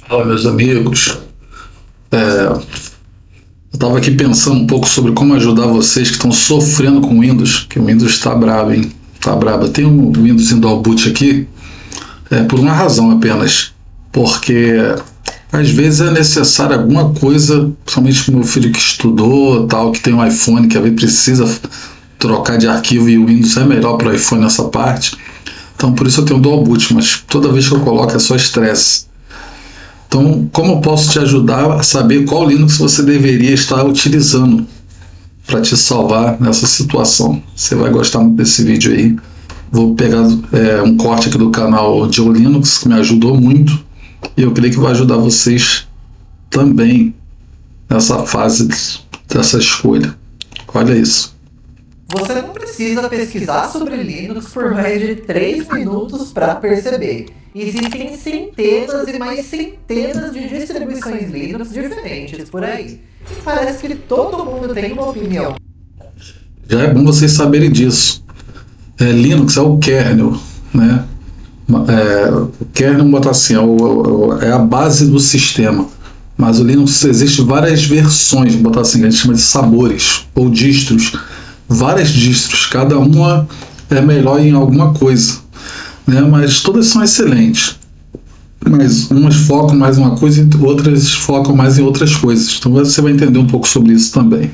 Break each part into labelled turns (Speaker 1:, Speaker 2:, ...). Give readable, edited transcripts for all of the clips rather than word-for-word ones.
Speaker 1: Fala, meus amigos. Eu estava aqui pensando um pouco sobre como ajudar vocês que estão sofrendo com o Windows, que o Windows está brabo, hein? Tá brabo. Eu tenho um Windows em Dual Boot aqui, por uma razão apenas, porque às vezes é necessário alguma coisa, principalmente para o meu filho que estudou, tal, que tem um iPhone, que às vezes precisa trocar de arquivo e o Windows é melhor para o iPhone nessa parte. Então por isso eu tenho Dual Boot, mas toda vez que eu coloco é só estresse. Então, como eu posso te ajudar a saber qual Linux você deveria estar utilizando para te salvar nessa situação? Você vai gostar muito desse vídeo aí. Vou pegar um corte aqui do canal Joe Linux, que me ajudou muito, e eu creio que vai ajudar vocês também nessa fase dessa escolha. Olha isso.
Speaker 2: Você não precisa pesquisar sobre Linux por mais de 3 minutos para perceber. Existem centenas e mais centenas de distribuições Linux diferentes por aí. E parece que todo mundo tem uma opinião.
Speaker 1: Já é bom vocês saberem disso. Linux é o kernel, né? O kernel, vamos botar assim, é a base do sistema. Mas o Linux existe várias versões, vamos botar assim, que a gente chama de sabores ou distros. Várias distros, cada uma é melhor em alguma coisa, né? Mas todas são excelentes. Mas umas focam mais em uma coisa e outras focam mais em outras coisas. Então você vai entender um pouco sobre isso também.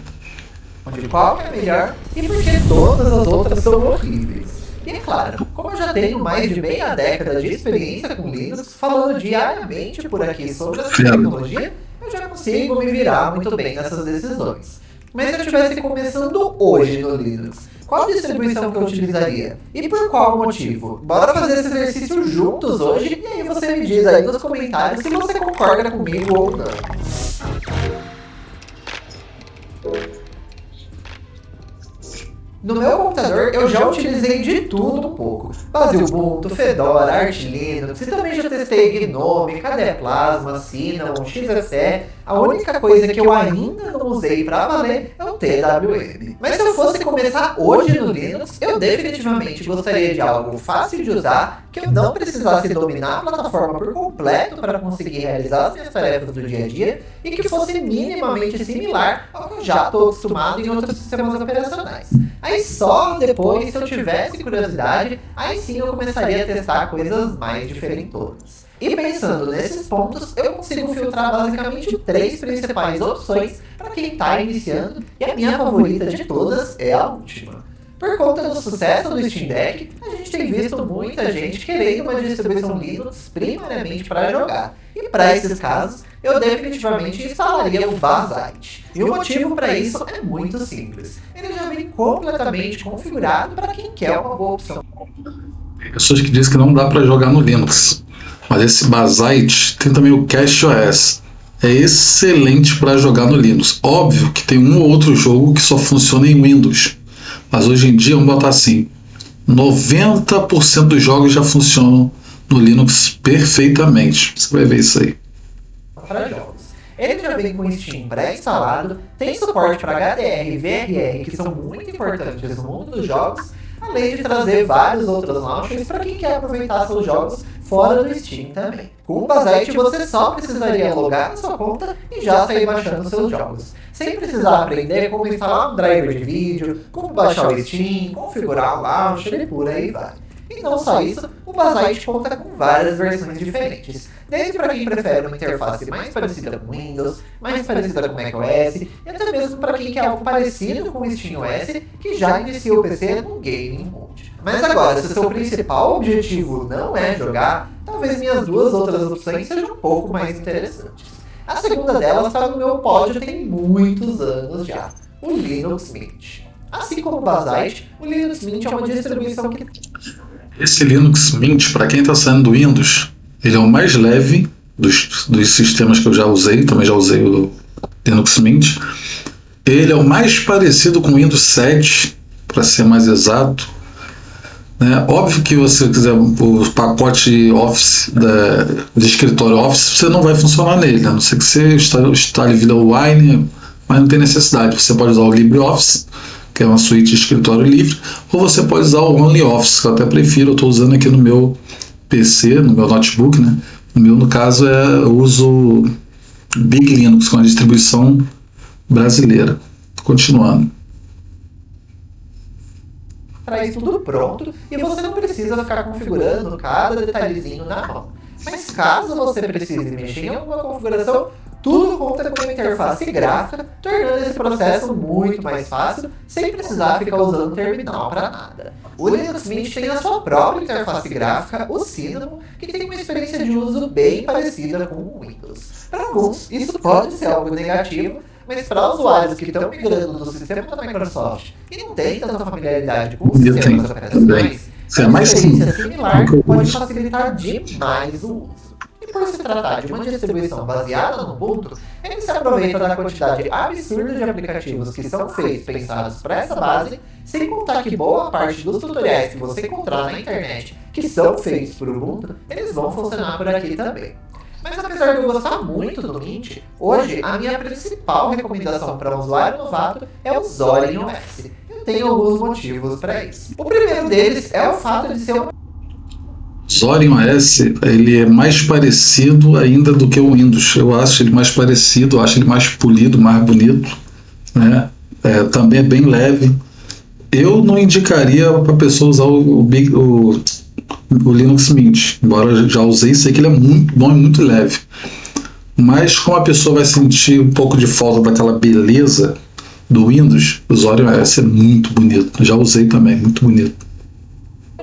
Speaker 2: De qual é melhor e por que todas as outras são horríveis. E é claro, como eu já tenho mais de meia década de experiência com Linux, falando diariamente por aqui sobre essa tecnologia, eu já consigo me virar muito bem nessas decisões. Mas se eu estivesse começando hoje no Linux, qual distribuição que eu utilizaria? E por qual motivo? Bora fazer esse exercício juntos hoje e aí você me diz aí nos comentários se você concorda comigo ou não. No meu computador eu já utilizei de tudo um pouco. Base Ubuntu, Fedora, Arch Linux, e também já testei GNOME, KDE Plasma, Cinnamon, XFCE. A única coisa que eu ainda não usei pra valer é o TWM. Mas se eu fosse começar hoje no Linux, eu definitivamente gostaria de algo fácil de usar, que eu não precisasse dominar a plataforma por completo para conseguir realizar as minhas tarefas do dia a dia, e que fosse minimamente similar ao que eu já estou acostumado em outros sistemas operacionais. Aí só depois, se eu tivesse curiosidade, aí sim eu começaria a testar coisas mais diferentonas. E pensando nesses pontos, eu consigo filtrar basicamente 3 principais opções para quem está iniciando, e a minha favorita de todas é a última. Por conta do sucesso do Steam Deck, a gente tem visto muita gente querendo uma distribuição Linux primariamente para jogar. E para esses casos, eu definitivamente instalaria o Basite. E o motivo para isso é muito simples. Ele já vem completamente configurado para quem quer uma boa opção.
Speaker 1: Tem pessoas que dizem que não dá para jogar no Linux, mas esse Basite tem também o CashOS. É excelente para jogar no Linux. Óbvio que tem um ou outro jogo que só funciona em Windows. Mas hoje em dia, vamos botar assim, 90% dos jogos já funcionam no Linux perfeitamente. Você vai ver isso aí.
Speaker 2: Para jogos. Ele já vem com o Steam pré-instalado, tem suporte para HDR e VRR, que são muito importantes no mundo dos jogos, além de trazer vários outros launchers para quem quer aproveitar seus jogos fora do Steam também. Com o Basite você só precisaria logar na sua conta e já sair baixando seus jogos, sem precisar aprender como instalar um driver de vídeo, como baixar o Steam, configurar o launcher e por aí vai. E não só isso, o Basite conta com várias versões diferentes, desde para quem prefere uma interface mais parecida com Windows, mais parecida com macOS, e até mesmo para quem quer algo parecido com o SteamOS, que já inicia o PC no Gaming Mode. Mas agora, se o seu principal objetivo não é jogar, talvez minhas duas outras opções sejam um pouco mais interessantes. A segunda delas está no meu pódio tem muitos anos já, o Linux Mint. Assim como o Basite, o Linux Mint é uma distribuição que...
Speaker 1: Esse Linux Mint, para quem está saindo do Windows, ele é o mais leve dos sistemas que eu já usei, também já usei o Linux Mint. Ele é o mais parecido com o Windows 7, para ser mais exato. Óbvio que você quiser o pacote Office de escritório Office, você não vai funcionar nele, a não ser que você instale via Wine, mas não tem necessidade. Você pode usar o LibreOffice, que é uma suíte de escritório livre, ou você pode usar o OnlyOffice, que eu até prefiro. Eu estou usando aqui no meu PC, no meu notebook, né? O meu, no caso, eu uso Big Linux, com a distribuição brasileira. Continuando.
Speaker 2: Traz tudo pronto e você não precisa ficar configurando cada detalhezinho na mão. Mas caso você precise mexer em alguma configuração, tudo conta com uma interface gráfica, tornando esse processo muito mais fácil, sem precisar ficar usando o terminal para nada. O Linux Mint tem a sua própria interface gráfica, o Cinnamon, que tem uma experiência de uso bem parecida com o Windows. Para alguns, isso pode ser algo negativo, mas para usuários que estão migrando do sistema da Microsoft e não têm tanta familiaridade com os sistemas operacionais, uma experiência similar pode facilitar demais o uso. E por se tratar de uma distribuição baseada no Ubuntu, ele se aproveita da quantidade absurda de aplicativos que são feitos pensados para essa base, sem contar que boa parte dos tutoriais que você encontrar na internet que são feitos por Ubuntu, eles vão funcionar por aqui também. Mas apesar de eu gostar muito do Mint, hoje a minha principal recomendação para um usuário novato é o Zorin OS. Eu tenho alguns motivos para isso. O primeiro deles é o fato de ser
Speaker 1: Zorin OS, ele é mais parecido ainda do que o Windows. Eu acho ele mais parecido, eu acho ele mais polido, mais bonito, né? Também é bem leve. Eu não indicaria para a pessoa usar o Linux Mint, embora eu já usei, sei que ele é muito bom e muito leve. Mas como a pessoa vai sentir um pouco de falta daquela beleza do Windows, o Zorin OS é muito bonito. Eu já usei também, muito bonito.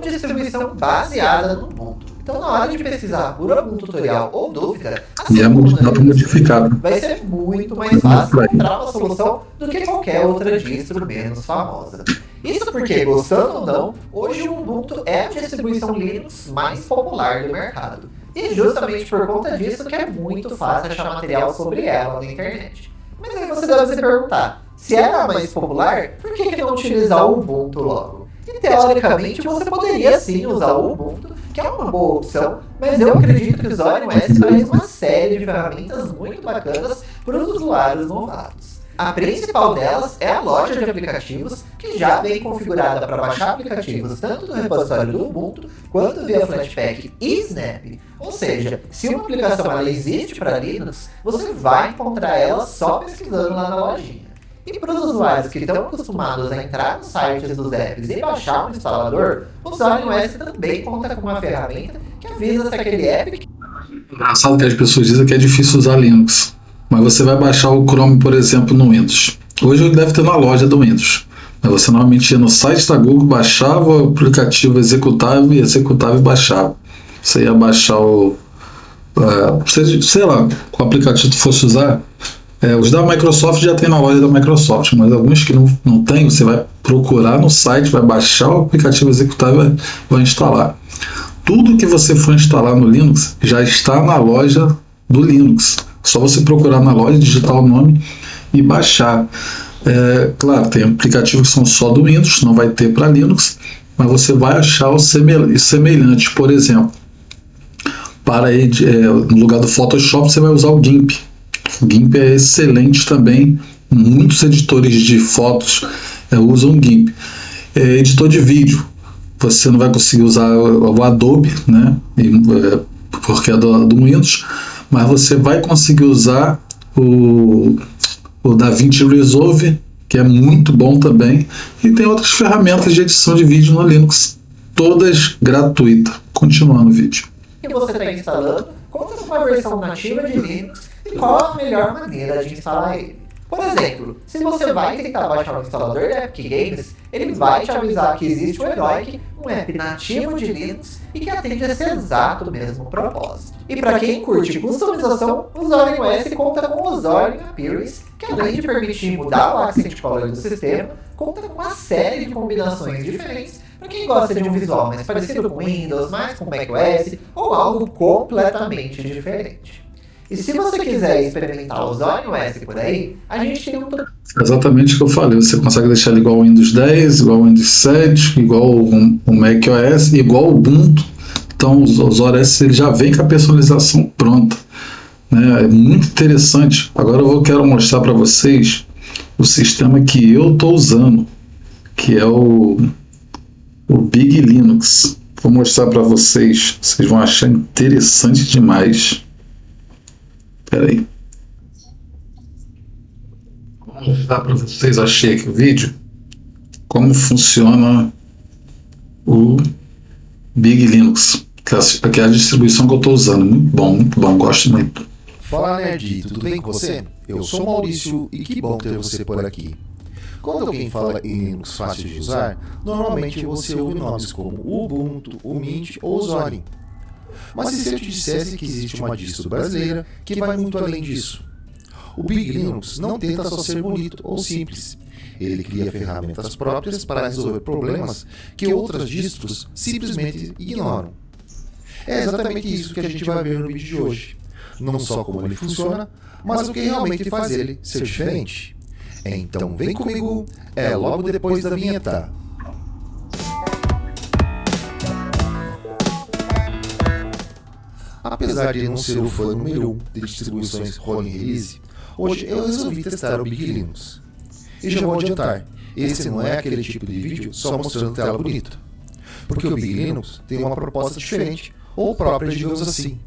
Speaker 2: Distribuição baseada no Ubuntu. Então, na hora de pesquisar por algum tutorial ou dúvida,
Speaker 1: dá para modificar.
Speaker 2: Vai ser muito mais fácil encontrar uma solução do que qualquer outra distro menos famosa. Isso porque, gostando ou não, hoje o Ubuntu é a distribuição Linux mais popular do mercado. E justamente por conta disso que é muito fácil achar material sobre ela na internet. Mas aí você deve se perguntar, se ela é a mais popular, por que não utilizar o Ubuntu logo? E teoricamente você poderia sim usar o Ubuntu, que é uma boa opção, mas eu acredito que o Zorin OS traz uma série de ferramentas muito bacanas para os usuários novatos. A principal delas é a loja de aplicativos, que já vem configurada para baixar aplicativos tanto do repositório do Ubuntu, quanto via Flatpak e Snap. Ou seja, se uma aplicação ela existe para Linux, você vai encontrar ela só pesquisando lá na lojinha. E para os usuários que estão acostumados a entrar nos sites dos apps e baixar um instalador, o Zorin OS também conta com uma ferramenta que avisa se aquele app...
Speaker 1: Engraçado que as pessoas dizem que é difícil usar Linux, mas você vai baixar o Chrome, por exemplo, no Windows. Hoje ele deve ter na loja do Windows, mas você normalmente ia no site da Google, baixava o aplicativo executável e baixava. Você ia baixar sei lá, qual aplicativo tu fosse usar. Os da Microsoft já tem na loja da Microsoft, mas alguns que não tem, você vai procurar no site, vai baixar o aplicativo executável e vai instalar. Tudo que você for instalar no Linux já está na loja do Linux. Só você procurar na loja, digitar o nome e baixar. Claro, tem aplicativos que são só do Windows, não vai ter para Linux, mas você vai achar os semelhantes. Por exemplo, no lugar do Photoshop você vai usar o GIMP. O GIMP é excelente também, muitos editores de fotos usam o GIMP. Editor de vídeo, você não vai conseguir usar o Adobe, né? Porque é do Windows, mas você vai conseguir usar o DaVinci Resolve, que é muito bom também, e tem outras ferramentas de edição de vídeo no Linux, todas gratuitas. Continuando o vídeo.
Speaker 2: Que você está instalando, conta com uma versão nativa de Linux e qual a melhor maneira de instalar ele. Por exemplo, se você vai tentar baixar um instalador de Epic Games, ele vai te avisar que existe o Heroic, um app nativo de Linux e que atende a esse exato mesmo propósito. E para quem curte customização, o Zorin OS conta com o Zorin Appearance, que além de permitir mudar o accent color do sistema, conta com uma série de combinações diferentes para quem gosta de um visual mais parecido com Windows, mais com macOS ou algo completamente diferente. E se você quiser experimentar o Zorin OS por aí, a gente tem
Speaker 1: exatamente o que eu falei, você consegue deixar ele igual ao Windows 10, igual ao Windows 7, igual o macOS, igual ao Ubuntu. Então o Zorin OS ele já vem com a personalização pronta, né? É muito interessante. Agora eu quero mostrar para vocês o sistema que eu estou usando, que é o Big Linux. Vou mostrar para vocês. Vocês vão achar interessante demais. Espera aí. Vou mostrar para vocês. Achei aqui o vídeo. Como funciona o Big Linux. Que é a distribuição que eu estou usando. Muito bom. Gosto muito.
Speaker 3: Fala, Nerd, tudo bem com você? Eu sou o Maurício e que bom ter você por aqui. Quando alguém fala em Linux fácil de usar, normalmente você ouve nomes como Ubuntu, o Mint ou o Zorin. Mas e se eu te dissesse que existe uma distro brasileira que vai muito além disso? O Big Linux não tenta só ser bonito ou simples. Ele cria ferramentas próprias para resolver problemas que outras distros simplesmente ignoram. É exatamente isso que a gente vai ver no vídeo de hoje. Não só como ele funciona, mas o que realmente faz ele ser diferente. Então vem comigo, é logo depois da vinheta. Apesar de não ser o fã número 1 de distribuições rolling release, hoje eu resolvi testar o Big Linux. E já vou adiantar, esse não é aquele tipo de vídeo só mostrando tela bonita. Porque o Big Linux tem uma proposta diferente, ou própria, digamos assim.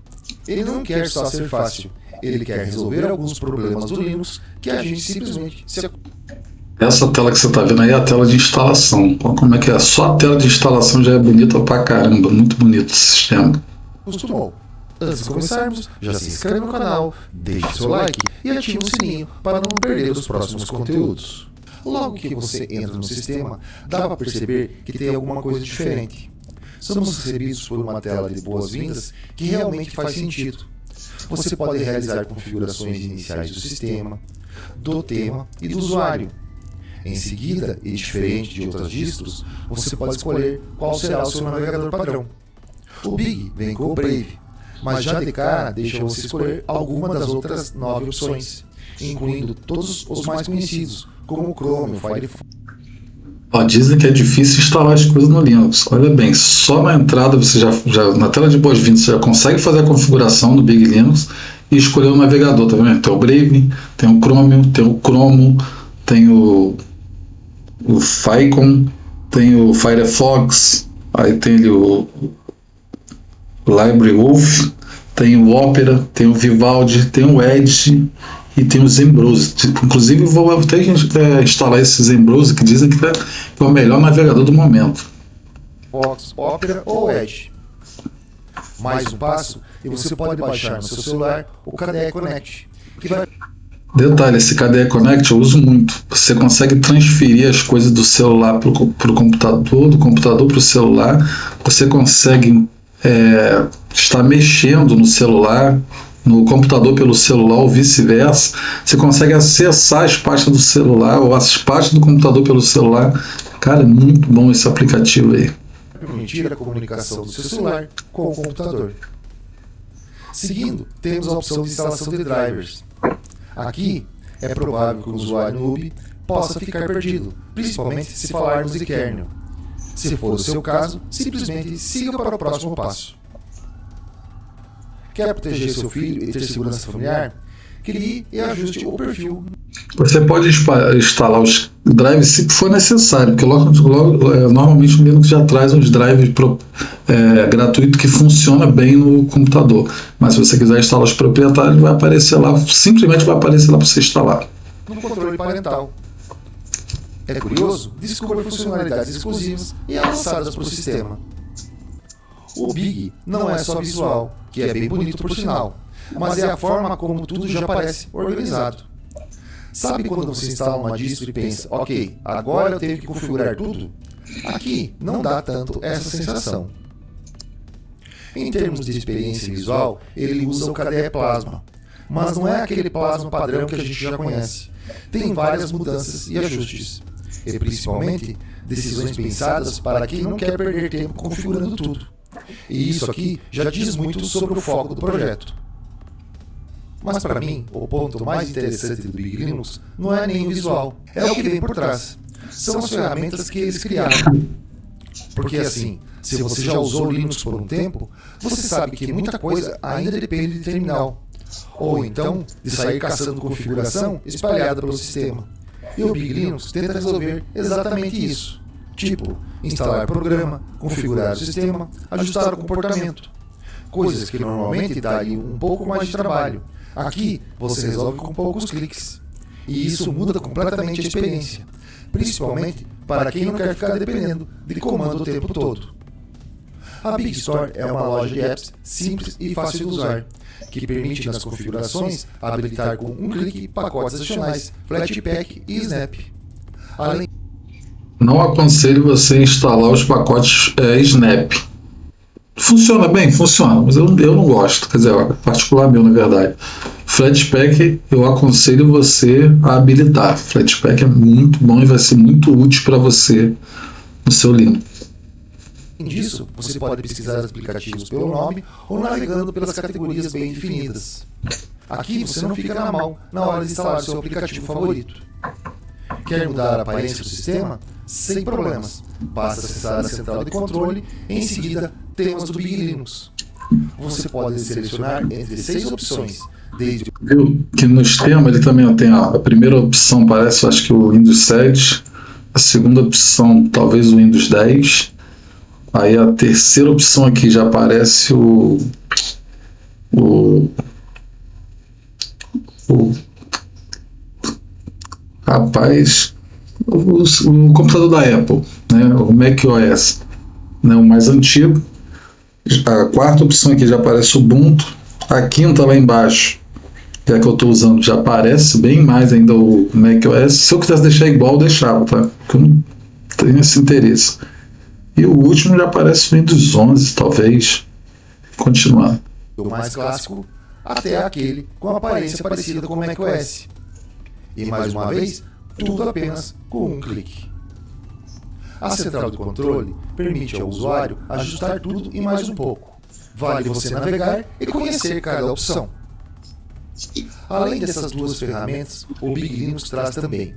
Speaker 3: Ele não quer só ser fácil, ele quer resolver alguns problemas do Linux que a gente simplesmente se
Speaker 1: Essa tela que você está vendo aí é a tela de instalação. Olha como é que é. Só a tela de instalação já é bonita pra caramba. Muito bonito o sistema.
Speaker 3: acostumou. Antes de começarmos, já se inscreve no canal, deixe seu like e ative o sininho para não perder os próximos conteúdos. Logo que você entra no sistema, dá para perceber que tem alguma coisa diferente. Somos recebidos por uma tela de boas-vindas que realmente faz sentido. Você pode realizar configurações iniciais do sistema, do tema e do usuário. Em seguida, e diferente de outras distros, você pode escolher qual será o seu navegador padrão. O Big vem com o Brave, mas já de cara deixa você escolher alguma das outras 9 opções, incluindo todos os mais conhecidos, como o Chrome, o Firefox.
Speaker 1: Dizem que é difícil instalar as coisas no Linux. Olha bem, só na entrada, você já na tela de boas-vindas, você já consegue fazer a configuração do Big Linux e escolher o navegador, tá vendo? Tem o Brave, tem o Chromium, tem o Chromo, tem o Ficon, tem o Firefox, aí tem ali o Library Wolf, tem o Opera, tem o Vivaldi, tem o Edge e tem o ZenBrowser. Inclusive vou até instalar esse ZenBrowser que dizem que é o melhor navegador do momento.
Speaker 3: Fox, Opera ou Edge. Mais um passo e você pode baixar no seu celular o KDE Connect, que vai...
Speaker 1: Detalhe, esse KDE Connect eu uso muito. Você consegue transferir as coisas do celular para o computador, do computador para o celular. Você consegue estar mexendo no celular, no computador pelo celular ou vice-versa. Você consegue acessar as pastas do celular ou as pastas do computador pelo celular. Cara, é muito bom esse aplicativo aí.
Speaker 3: Permitir a comunicação do seu celular com o computador. Seguindo, temos a opção de instalação de drivers. Aqui, é provável que o usuário noob possa ficar perdido, principalmente se falarmos de kernel. Se for o seu caso, simplesmente siga para o próximo passo. Quer proteger seu filho e ter segurança familiar? Crie e ajuste o perfil.
Speaker 1: Você pode instalar os drives se for necessário, porque normalmente o Linux já traz uns drives gratuitos que funciona bem no computador. Mas se você quiser instalar os proprietários, vai aparecer lá, simplesmente vai aparecer lá para você instalar.
Speaker 3: No controle parental. É curioso? Descubra funcionalidades exclusivas e avançadas para o sistema. O Big não é só visual, que é bem bonito por sinal, mas é a forma como tudo já parece organizado. Sabe quando você instala uma distro e pensa, ok, agora eu tenho que configurar tudo? Aqui não dá tanto essa sensação. Em termos de experiência visual, ele usa o KDE Plasma, mas não é aquele Plasma padrão que a gente já conhece. Tem várias mudanças e ajustes, e principalmente decisões pensadas para quem não quer perder tempo configurando tudo. E isso aqui já diz muito sobre o foco do projeto. Mas para mim, o ponto mais interessante do Big Linux não é nem o visual, é o que vem por trás. São as ferramentas que eles criaram. Porque assim, se você já usou o Linux por um tempo, você sabe que muita coisa ainda depende de terminal. Ou então, de sair caçando configuração espalhada pelo sistema. E o Big Linux tenta resolver exatamente isso. tipo instalar programa, configurar o sistema, ajustar o comportamento. Coisas que normalmente dariam um pouco mais de trabalho. Aqui você resolve com poucos cliques. E isso muda completamente a experiência, principalmente para quem não quer ficar dependendo de comando o tempo todo. A Big Store é uma loja de apps simples e fácil de usar, que permite nas configurações habilitar com um clique pacotes adicionais, Flatpak e Snap. Além
Speaker 1: Não aconselho você instalar os pacotes Snap. Funciona bem? Funciona, mas eu não gosto. Quer dizer, é particular meu, na verdade. Flatpak, eu aconselho você a habilitar. Flatpak é muito bom e vai ser muito útil para você no seu Linux.
Speaker 3: Além disso, você pode pesquisar os aplicativos pelo nome ou navegando pelas categorias bem definidas. Aqui você não fica na mão na hora de instalar seu aplicativo favorito. Quer mudar a aparência do sistema? Sem problemas. Basta acessar a central de controle e em seguida temas do Big Linux. Você pode selecionar entre 6 opções, desde
Speaker 1: Viu que no sistema ele também tem a primeira opção, parece, acho que o Windows 7, a segunda opção talvez o Windows 10, aí a terceira opção aqui já aparece o rapaz, o computador da Apple, né, o macOS, né, o mais antigo. A quarta opção aqui já aparece o Ubuntu. A quinta lá embaixo, que é a que eu estou usando, já aparece bem mais ainda o macOS. Se eu quisesse deixar igual, eu deixava, tá? Porque eu não tenho esse interesse. E o último já aparece o Windows 11, talvez. Continuar.
Speaker 3: o mais clássico até aquele com aparência parecida com o macOS. E mais uma vez, tudo apenas com um clique. A central de controle permite ao usuário ajustar tudo e mais um pouco. Vale você navegar e conhecer cada opção. Além dessas duas ferramentas, o Big Linux traz também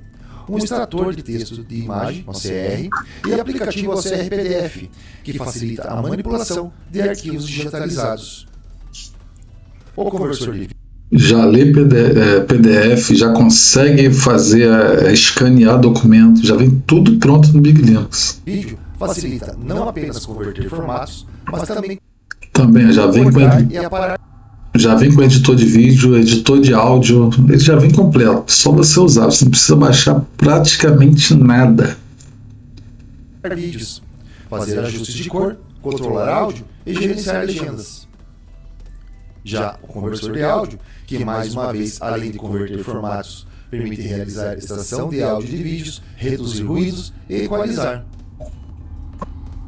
Speaker 3: um extrator de texto de imagem, OCR, e aplicativo OCR PDF, que facilita a manipulação de arquivos digitalizados. O conversor de
Speaker 1: Já lê PDF, já consegue fazer escanear documento, já vem tudo pronto no Big Linux.
Speaker 3: vídeo facilita não apenas converter formatos, mas também
Speaker 1: Também já vem
Speaker 3: cortar e aparar
Speaker 1: já vem com editor de vídeo, editor de áudio, ele já vem completo, só você usar, você não precisa baixar praticamente nada.
Speaker 3: vídeos, fazer ajustes de cor, controlar áudio e gerenciar legendas. Já o conversor de áudio, que mais uma vez, além de converter formatos, permite realizar extração de áudio e de vídeos, reduzir ruídos e equalizar.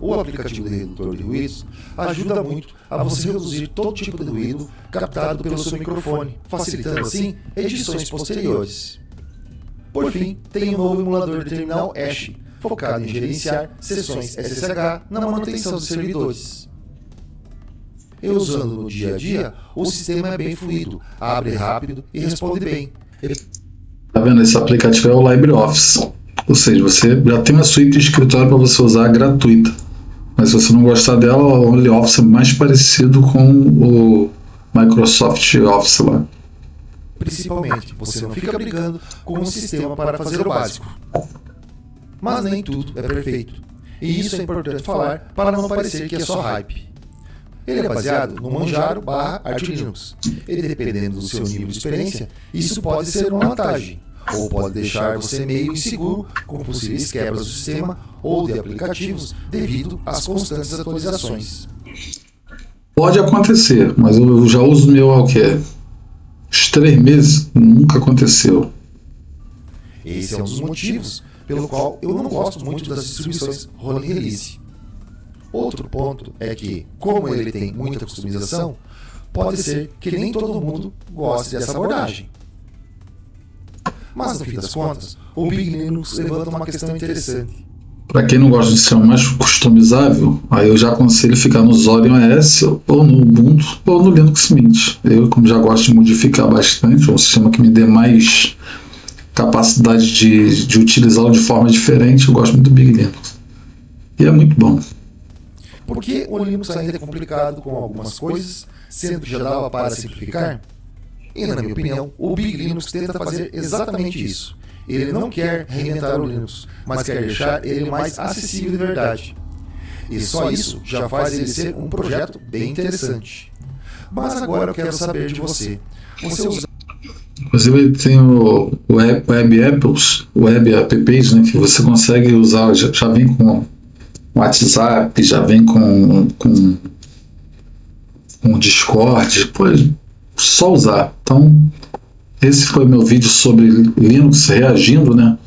Speaker 3: O aplicativo de redutor de ruídos ajuda muito a você reduzir todo tipo de ruído captado pelo seu microfone, facilitando assim edições posteriores. Por fim, tem um novo emulador de terminal Ash, focado em gerenciar sessões SSH na manutenção dos servidores. E usando no dia a dia, o sistema é bem fluido, abre rápido e responde bem.
Speaker 1: Tá vendo? Esse aplicativo é o LibreOffice, ou seja, você já tem uma suíte de escritório para você usar gratuita. Mas se você não gostar dela, o LibreOffice é mais parecido com o Microsoft Office lá.
Speaker 3: Principalmente, você não fica brigando com um sistema para fazer o básico. Mas nem tudo é perfeito. E isso é importante falar para não parecer que é só hype. Ele é baseado no Manjaro /Arch Linux. E dependendo do seu nível de experiência, isso pode ser uma vantagem, ou pode deixar você meio inseguro com possíveis quebras do sistema ou de aplicativos devido às constantes atualizações.
Speaker 1: Pode acontecer, mas eu já uso o meu há o quê? Uns 3 meses, nunca aconteceu.
Speaker 3: Esse é um dos motivos pelo qual eu não gosto muito das distribuições rolling release. Outro ponto é que, como ele tem muita customização, pode ser que nem todo mundo goste dessa abordagem. Mas no fim das contas, o Big Linux levanta uma questão interessante.
Speaker 1: Para quem não gosta de ser mais customizável, aí eu já aconselho ficar no Zorin OS, ou no Ubuntu, ou no Linux Mint. Eu, como já gosto de modificar bastante, é um sistema que me dê mais capacidade de utilizá-lo de forma diferente, eu gosto muito do Big Linux. E é muito bom.
Speaker 3: Porque o Linux ainda é complicado com algumas coisas, sendo que já dava para simplificar? E na minha opinião, o Big Linux tenta fazer exatamente isso. Ele não quer reinventar o Linux, mas quer deixar ele mais acessível de verdade. E só isso já faz ele ser um projeto bem interessante. Mas agora eu quero saber de você. Você usa...
Speaker 1: Inclusive tem o Web Apps, Web Apps, né, que você consegue usar, já vem com WhatsApp, já vem com Discord, pode só usar. Então, esse foi meu vídeo sobre Linux, reagindo, né?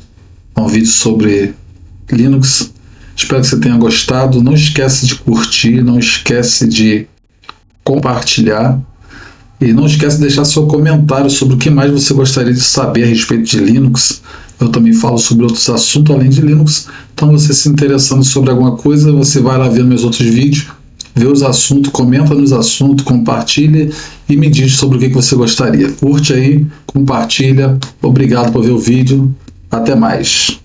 Speaker 1: É um vídeo sobre Linux. Espero que você tenha gostado. Não esquece de curtir, não esquece de compartilhar e não esquece de deixar seu comentário sobre o que mais você gostaria de saber a respeito de Linux. Eu também falo sobre outros assuntos além de Linux. Então, você se interessando sobre alguma coisa, você vai lá ver meus outros vídeos, vê os assuntos, comenta nos assuntos, compartilha e me diz sobre o que você gostaria. Curte aí, compartilha. Obrigado por ver o vídeo. Até mais.